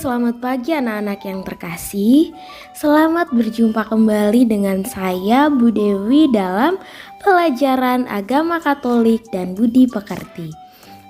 selamat pagi anak-anak yang terkasih. Selamat berjumpa kembali dengan saya Bu Dewi dalam pelajaran agama Katolik dan budi pekerti.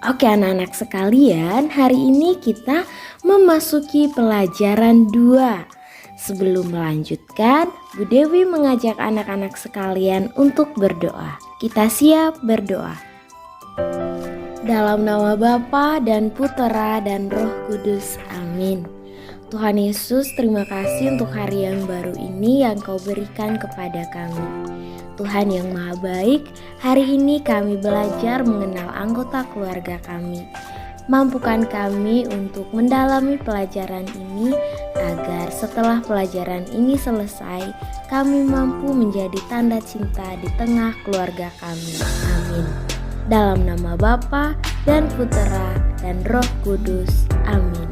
Oke anak-anak sekalian, hari ini kita memasuki pelajaran 2. Sebelum melanjutkan, Bu Dewi mengajak anak-anak sekalian untuk berdoa. Kita siap berdoa. Dalam nama Bapa dan Putera dan Roh Kudus. Amin. Tuhan Yesus, terima kasih untuk hari yang baru ini yang Kau berikan kepada kami. Tuhan yang Maha Baik, hari ini kami belajar mengenal anggota keluarga kami. Mampukan kami untuk mendalami pelajaran ini agar setelah pelajaran ini selesai, kami mampu menjadi tanda cinta di tengah keluarga kami. Amin. Dalam nama Bapa dan Putera dan Roh Kudus. Amin.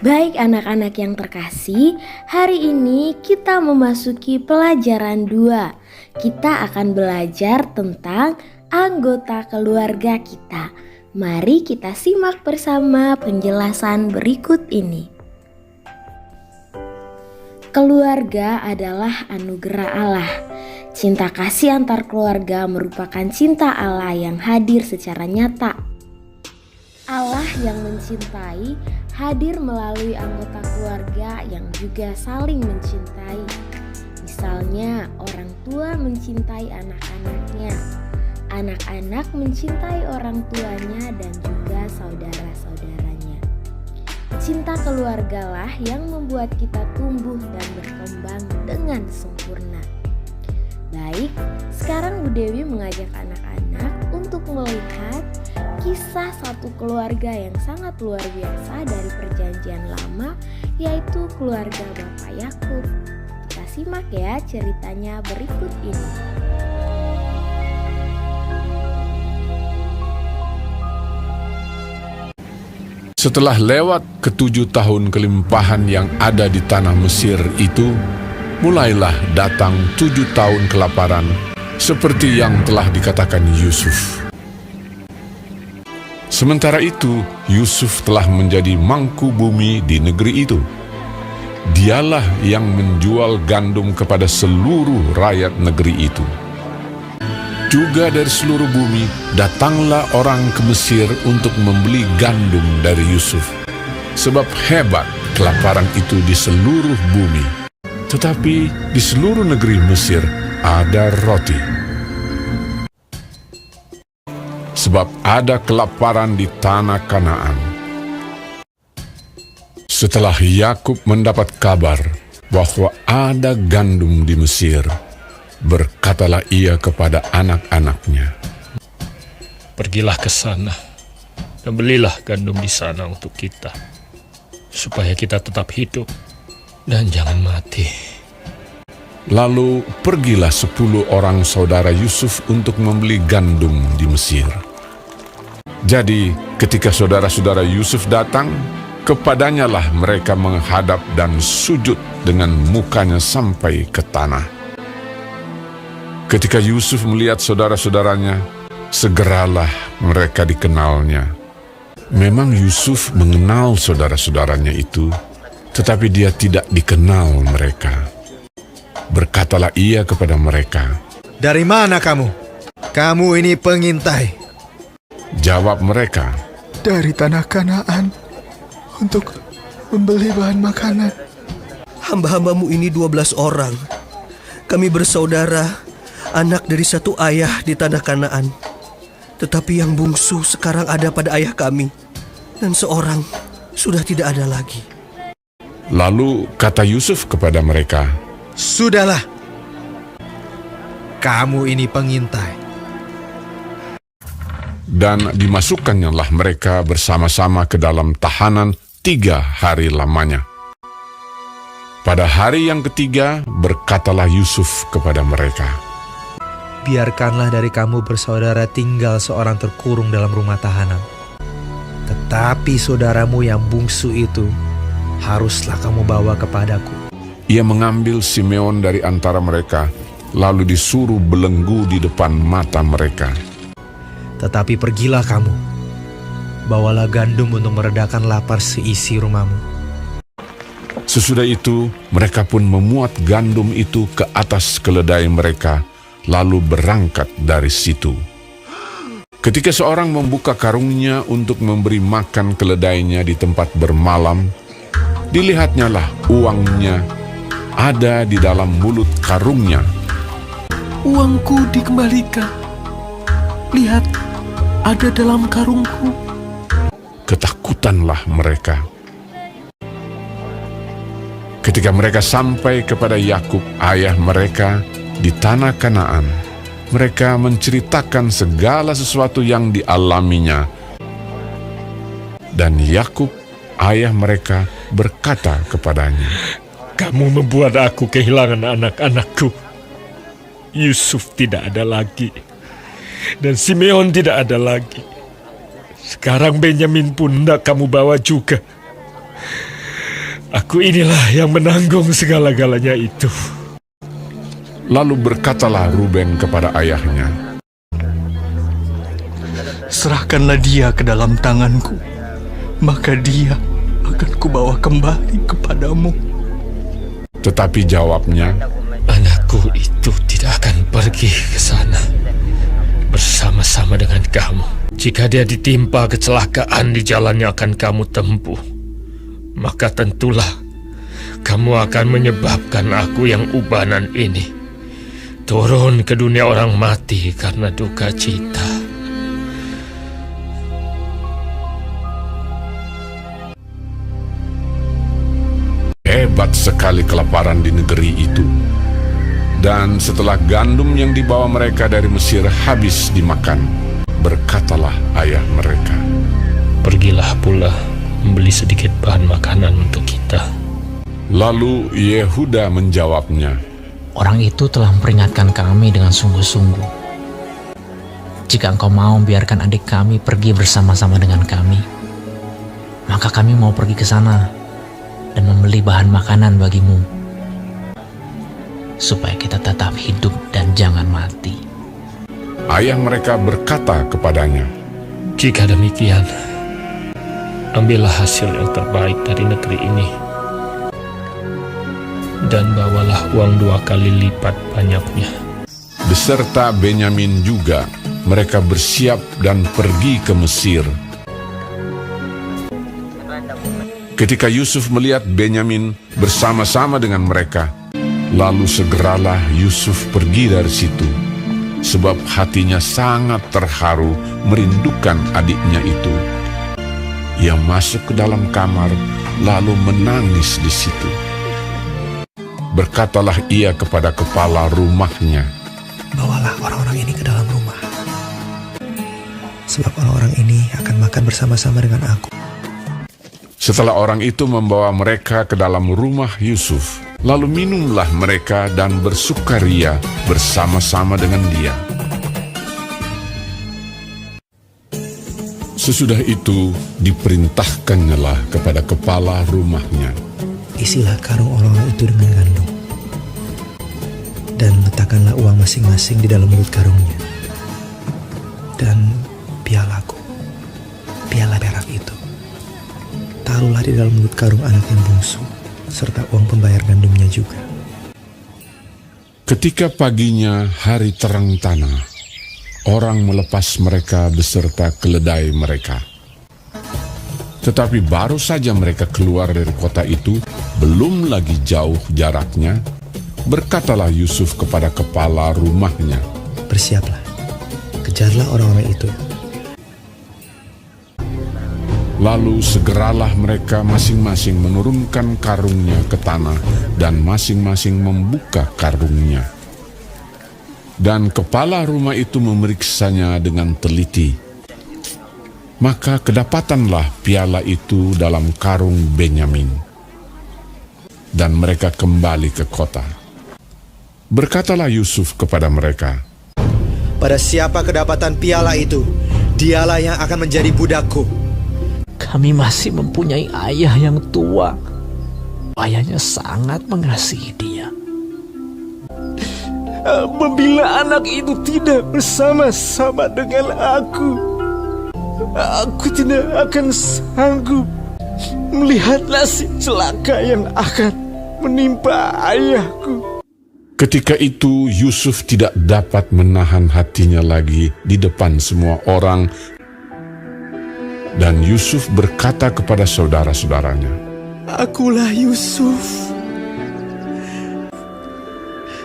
Baik anak-anak yang terkasih, hari ini kita memasuki pelajaran 2. Kita akan belajar tentang anggota keluarga kita. Mari kita simak bersama penjelasan berikut ini. Keluarga adalah anugerah Allah. Cinta kasih antar keluarga merupakan cinta Allah yang hadir secara nyata. Allah yang mencintai hadir melalui anggota keluarga yang juga saling mencintai. Misalnya, orang tua mencintai anak-anaknya, anak-anak mencintai orang tuanya dan juga saudara-saudaranya. Cinta keluargalah yang membuat kita tumbuh dan berkembang dengan sempurna. Baik, sekarang Bu Dewi mengajak anak-anak untuk melihat kisah satu keluarga yang sangat luar biasa dari Perjanjian Lama, yaitu keluarga Bapak Yakub. Kita simak ya ceritanya berikut ini. Setelah lewat ke-7 tahun kelimpahan yang ada di tanah Mesir itu, mulailah datang 7 tahun kelaparan, seperti yang telah dikatakan Yusuf. Sementara itu, Yusuf telah menjadi mangku bumi di negeri itu. Dialah yang menjual gandum kepada seluruh rakyat negeri itu. Juga dari seluruh bumi, datanglah orang ke Mesir untuk membeli gandum dari Yusuf. Sebab hebat kelaparan itu di seluruh bumi. Tetapi di seluruh negeri Mesir ada roti. Sebab ada kelaparan di tanah Kanaan. Setelah Yakub mendapat kabar bahwa ada gandum di Mesir, berkatalah ia kepada anak-anaknya, "Pergilah ke sana dan belilah gandum di sana untuk kita, supaya kita tetap hidup dan jangan mati." Lalu pergilah 10 orang saudara Yusuf untuk membeli gandum di Mesir. Jadi ketika saudara-saudara Yusuf datang, kepadanya lah mereka menghadap dan sujud dengan mukanya sampai ke tanah. Ketika Yusuf melihat saudara-saudaranya, segeralah mereka dikenalnya. Memang Yusuf mengenal saudara-saudaranya itu, tetapi dia tidak dikenal mereka. Berkatalah ia kepada mereka, "Dari mana kamu? Kamu ini pengintai." Jawab mereka, "Dari tanah Kanaan untuk membeli bahan makanan." "Hamba-hambamu ini 12 orang. Kami bersaudara, anak dari satu ayah di tanah Kanaan. Tetapi yang bungsu sekarang ada pada ayah kami, dan seorang sudah tidak ada lagi." Lalu kata Yusuf kepada mereka, "Sudahlah, kamu ini pengintai." dan dimasukkannya mereka bersama-sama ke dalam tahanan 3 hari lamanya. Pada hari yang ketiga berkatalah Yusuf kepada mereka, "Biarkanlah dari kamu bersaudara tinggal seorang terkurung dalam rumah tahanan. Tetapi saudaramu yang bungsu itu haruslah kamu bawa kepadaku." Ia mengambil Simeon dari antara mereka, lalu disuruh belenggu di depan mata mereka. Tetapi pergilah kamu bawalah gandum untuk meredakan lapar seisi rumahmu. Sesudah itu, mereka pun memuat gandum itu ke atas keledai mereka, lalu berangkat dari situ. Ketika seorang membuka karungnya untuk memberi makan keledainya di tempat bermalam, dilihatnyalah uangnya ada di dalam mulut karungnya. Uangku dikembalikan. Lihat, ada dalam karungku. Ketakutanlah mereka. Ketika mereka sampai kepada Yakub, ayah mereka, di tanah Kanaan, mereka menceritakan segala sesuatu yang dialaminya. Dan Yakub, ayah mereka, berkata kepadanya, Kamu membuat aku kehilangan anak-anakku. Yusuf tidak ada lagi, dan Simeon tidak ada lagi. Sekarang Benyamin pun hendak kamu bawa juga. Aku inilah yang menanggung segala-galanya itu. Lalu berkatalah Ruben kepada ayahnya, Serahkanlah dia ke dalam tanganku, maka dia akan kubawa kembali kepadamu. tetapi jawabnya, Anakku itu tidak akan pergi ke sana bersama-sama dengan kamu. Jika dia ditimpa kecelakaan di jalan yang akan kamu tempuh, maka tentulah kamu akan menyebabkan aku yang ubanan ini turun ke dunia orang mati karena duka cita. hebat sekali kelaparan di negeri itu. Dan setelah gandum yang dibawa mereka dari Mesir habis dimakan, berkatalah ayah mereka, Pergilah pula membeli sedikit bahan makanan untuk kita. Lalu Yehuda menjawabnya, Orang itu telah memperingatkan kami dengan sungguh-sungguh. Jika engkau mau biarkan adik kami pergi bersama-sama dengan kami, maka kami mau pergi ke sana dan membeli bahan makanan bagimu, supaya kita tetap hidup dan jangan mati. ayah mereka berkata kepadanya, Jika demikian, ambillah hasil yang terbaik dari negeri ini, dan bawalah uang 2 kali lipat banyaknya. beserta Benyamin juga, mereka bersiap dan pergi ke Mesir. Ketika Yusuf melihat Benyamin bersama-sama dengan mereka, lalu segeralah Yusuf pergi dari situ, sebab hatinya sangat terharu merindukan adiknya itu. Ia masuk ke dalam kamar, lalu menangis di situ. Berkatalah ia kepada kepala rumahnya, Bawalah orang-orang ini ke dalam rumah, sebab orang-orang ini akan makan bersama-sama dengan aku. Setelah orang itu membawa mereka ke dalam rumah Yusuf, lalu minumlah mereka dan bersukaria bersama-sama dengan dia. Sesudah itu diperintahkannyalah kepada kepala rumahnya, Isilah karung orang-orang itu dengan gandum, dan letakkanlah uang masing-masing di dalam mulut karungnya. Dan pialaku, piala perak itu, taruhlah di dalam mulut karung anak yang bungsu, serta uang pembayar gandumnya juga. Ketika paginya hari terang tanah, orang melepas mereka beserta keledai mereka. Tetapi baru saja mereka keluar dari kota itu, belum lagi jauh jaraknya, berkatalah Yusuf kepada kepala rumahnya, Bersiaplah, kejarlah orang-orang itu. Lalu segeralah mereka masing-masing menurunkan karungnya ke tanah dan masing-masing membuka karungnya. Dan kepala rumah itu memeriksanya dengan teliti. Maka kedapatanlah piala itu dalam karung Benyamin. Dan mereka kembali ke kota. Berkatalah Yusuf kepada mereka, Pada siapa kedapatan piala itu, dialah yang akan menjadi budakku. Kami masih mempunyai ayah yang tua. Ayahnya sangat mengasihi dia. Apabila anak itu tidak bersama-sama dengan aku, Aku tidak akan sanggup melihat nasib celaka yang akan menimpa ayahku. Ketika itu Yusuf tidak dapat menahan hatinya lagi di depan semua orang, dan Yusuf berkata kepada saudara-saudaranya, Akulah Yusuf,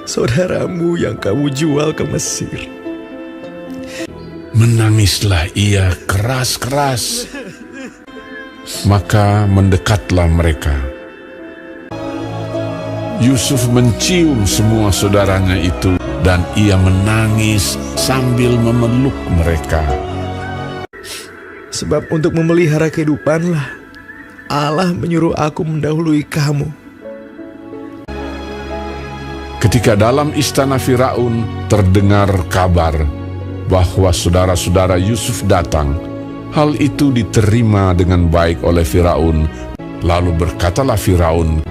saudaramu yang kamu jual ke Mesir. Menangislah ia keras-keras. Maka mendekatlah mereka. Yusuf mencium semua saudaranya itu, dan ia menangis sambil memeluk mereka. Sebab untuk memelihara kehidupanlah Allah menyuruh aku mendahului kamu. Ketika dalam istana Firaun terdengar kabar bahwa saudara-saudara Yusuf datang, hal itu diterima dengan baik oleh Firaun. Lalu berkatalah Firaun,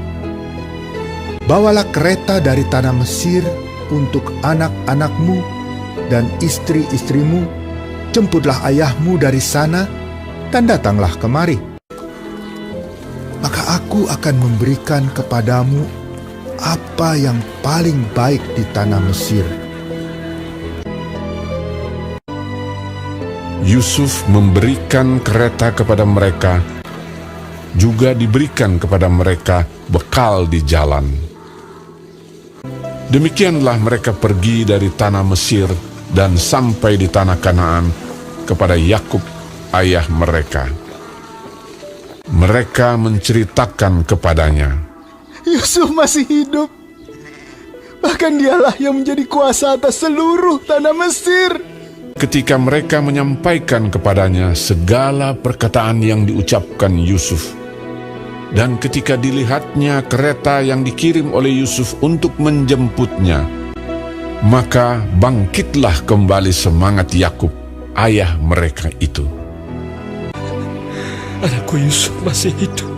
Bawalah kereta dari tanah Mesir untuk anak-anakmu dan istri-istrimu, jemputlah ayahmu dari sana, dan datanglah kemari. Maka aku akan memberikan kepadamu apa yang paling baik di tanah Mesir. Yusuf memberikan kereta kepada mereka, juga diberikan kepada mereka bekal di jalan. Demikianlah mereka pergi dari tanah Mesir dan sampai di tanah Kanaan kepada Yakub ayah mereka. Mereka menceritakan kepadanya, Yusuf masih hidup. Bahkan dialah yang menjadi kuasa atas seluruh tanah Mesir. ketika mereka menyampaikan kepadanya segala perkataan yang diucapkan Yusuf. Dan ketika dilihatnya kereta yang dikirim oleh Yusuf untuk menjemputnya, maka bangkitlah kembali semangat Yakub, ayah mereka itu. Anakku Yusuf masih hidup.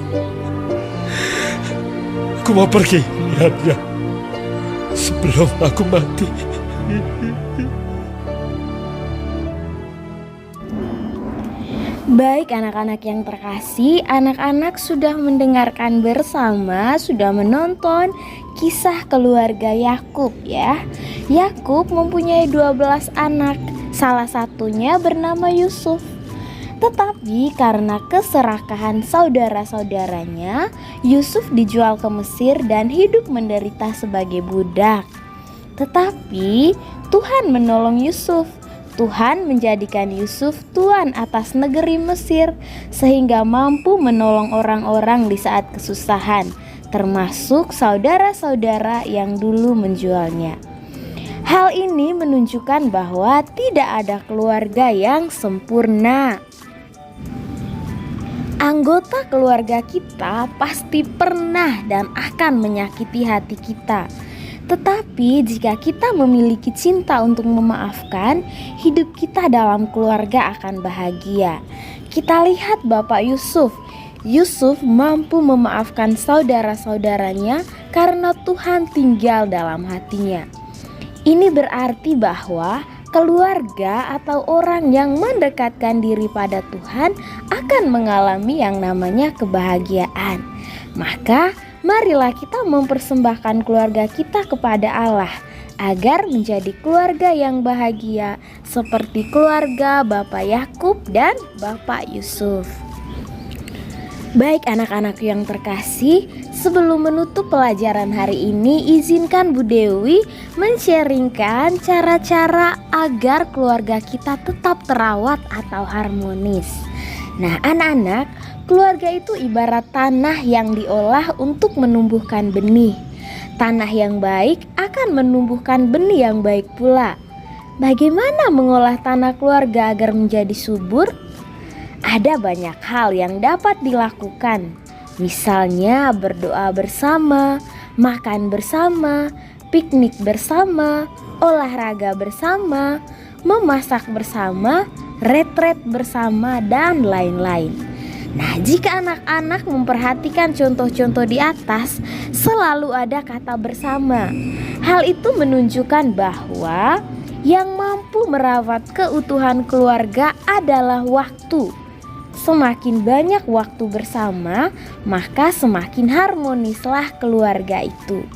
Aku mau pergi lihatnya sebelum aku mati. Baik anak-anak yang terkasih, anak-anak sudah mendengarkan bersama, sudah menonton kisah keluarga Yakub ya. Yakub mempunyai 12 anak, salah satunya bernama Yusuf. Tetapi karena keserakahan saudara-saudaranya, Yusuf dijual ke Mesir dan hidup menderita sebagai budak. Tetapi Tuhan menolong Yusuf. Tuhan menjadikan Yusuf tuan atas negeri Mesir sehingga mampu menolong orang-orang di saat kesusahan, termasuk saudara-saudara yang dulu menjualnya. Hal ini menunjukkan bahwa tidak ada keluarga yang sempurna. Anggota keluarga kita pasti pernah dan akan menyakiti hati kita. Tetapi jika kita memiliki cinta untuk memaafkan, hidup kita dalam keluarga akan bahagia. Kita lihat Bapak Yusuf. Yusuf mampu memaafkan saudara-saudaranya karena Tuhan tinggal dalam hatinya. Ini berarti bahwa keluarga atau orang yang mendekatkan diri pada Tuhan akan mengalami yang namanya kebahagiaan. Maka marilah kita mempersembahkan keluarga kita kepada Allah agar menjadi keluarga yang bahagia seperti keluarga Bapak Yakub dan Bapak Yusuf. Baik anak-anak yang terkasih, sebelum menutup pelajaran hari ini, izinkan Bu Dewi men-sharingkan cara-cara agar keluarga kita tetap terawat atau harmonis. Nah anak-anak, keluarga itu ibarat tanah yang diolah untuk menumbuhkan benih. Tanah yang baik akan menumbuhkan benih yang baik pula. Bagaimana mengolah tanah keluarga agar menjadi subur? Ada banyak hal yang dapat dilakukan. Misalnya berdoa bersama, makan bersama, piknik bersama, olahraga bersama, memasak bersama, retret bersama, dan lain-lain. Nah, jika anak-anak memperhatikan contoh-contoh di atas, selalu ada kata bersama. Hal itu menunjukkan bahwa Yang mampu merawat keutuhan keluarga adalah waktu. Semakin banyak waktu bersama, maka semakin harmonislah keluarga itu.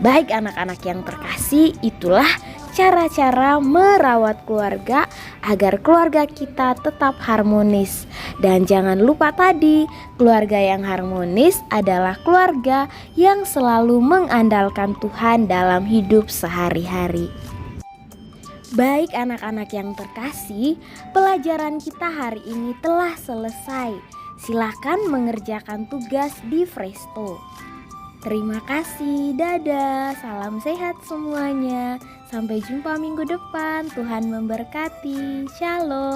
Baik anak-anak yang terkasih, itulah cara-cara merawat keluarga agar keluarga kita tetap harmonis. Dan jangan lupa tadi, keluarga yang harmonis adalah keluarga yang selalu mengandalkan Tuhan dalam hidup sehari-hari. Baik anak-anak yang terkasih, pelajaran kita hari ini telah selesai. Silakan mengerjakan tugas di Fresto. Terima kasih, dadah, salam sehat semuanya. Sampai jumpa minggu depan, Tuhan memberkati, shalom.